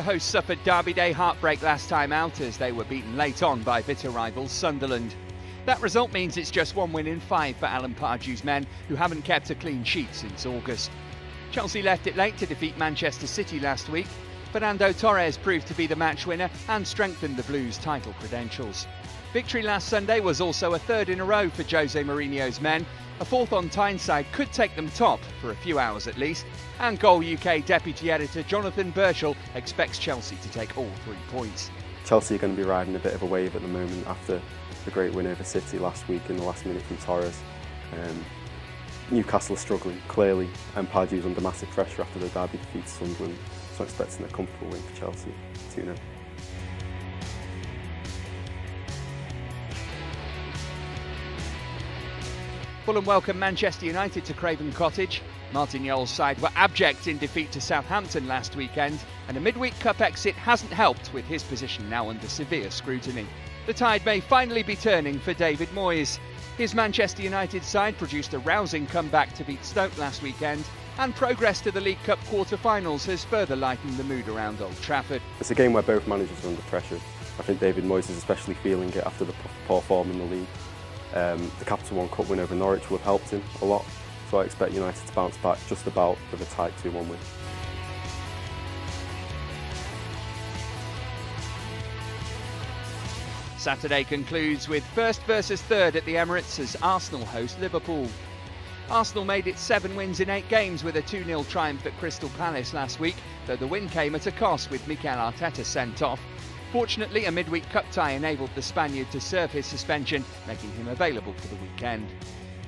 The hosts suffered Derby Day heartbreak last time out as they were beaten late on by bitter rivals Sunderland. That result means it's just 1 win in 5 for Alan Pardew's men, who haven't kept a clean sheet since August. Chelsea left it late to defeat Manchester City last week. Fernando Torres proved to be the match winner and strengthened the Blues' title credentials. Victory last Sunday was also a third in a row for Jose Mourinho's men. A fourth on Tyneside could take them top, for a few hours at least, and Goal UK deputy editor Jonathan Burchell expects Chelsea to take all 3 points. Chelsea are going to be riding a bit of a wave at the moment after the great win over City last week in the last minute from Torres. Newcastle are struggling, clearly, and Pardew's under massive pressure after the derby defeat to Sunderland, so I'm expecting a comfortable win for Chelsea, 2-0. Fulham welcome Manchester United to Craven Cottage. Martin Jol's side were abject in defeat to Southampton last weekend, and a midweek cup exit hasn't helped with his position now under severe scrutiny. The tide may finally be turning for David Moyes. His Manchester United side produced a rousing comeback to beat Stoke last weekend, and progress to the League Cup quarter-finals has further lightened the mood around Old Trafford. It's a game where both managers are under pressure. I think David Moyes is especially feeling it after the poor form in the league. The Capital One Cup win over Norwich will have helped him a lot, so I expect United to bounce back just about with a tight 2-1 win. Saturday concludes with first versus third at the Emirates as Arsenal host Liverpool. Arsenal made it 7 wins in 8 games with a 2-0 triumph at Crystal Palace last week, though the win came at a cost with Mikel Arteta sent off. Fortunately, a midweek cup tie enabled the Spaniard to serve his suspension, making him available for the weekend.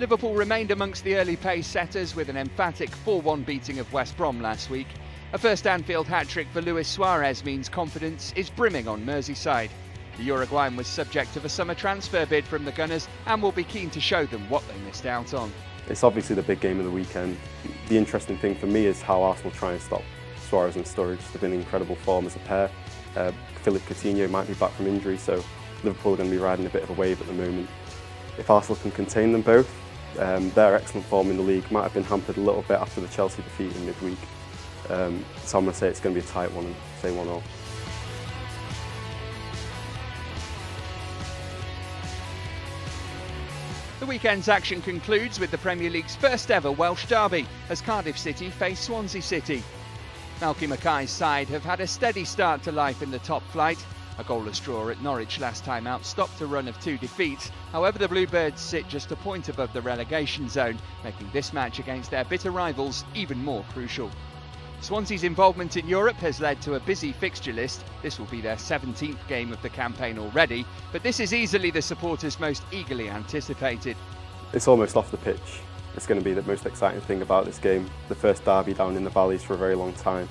Liverpool remained amongst the early pace setters with an emphatic 4-1 beating of West Brom last week. A first Anfield hat-trick for Luis Suarez means confidence is brimming on Merseyside. The Uruguayan was subject of a summer transfer bid from the Gunners and will be keen to show them what they missed out on. It's obviously the big game of the weekend. The interesting thing for me is how Arsenal try and stop Suarez and Sturridge. They've been in incredible form as a pair. Philippe Coutinho might be back from injury, so Liverpool are going to be riding a bit of a wave at the moment. If Arsenal can contain them both, their excellent form in the league might have been hampered a little bit after the Chelsea defeat in midweek. So I'm going to say it's going to be a tight one and say 1-0. The weekend's action concludes with the Premier League's first ever Welsh derby as Cardiff City face Swansea City. Malky Mackay's side have had a steady start to life in the top flight. A goalless draw at Norwich last time out stopped a run of 2 defeats. However, the Bluebirds sit just a point above the relegation zone, making this match against their bitter rivals even more crucial. Swansea's involvement in Europe has led to a busy fixture list. This will be their 17th game of the campaign already, but this is easily the supporters' most eagerly anticipated. It's almost off the pitch. It's going to be the most exciting thing about this game. The first derby down in the valleys for a very long time,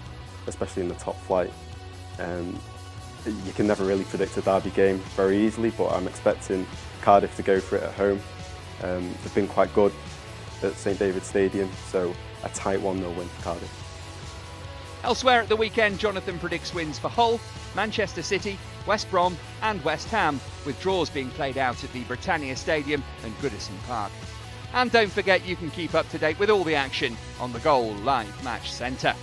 especially in the top flight. You can never really predict a derby game very easily, but I'm expecting Cardiff to go for it at home. They've been quite good at St David's Stadium, so a tight 1-0 win for Cardiff. Elsewhere at the weekend, Jonathan predicts wins for Hull, Manchester City, West Brom and West Ham, with draws being played out at the Britannia Stadium and Goodison Park. And don't forget you can keep up to date with all the action on the Goal Live Match Centre.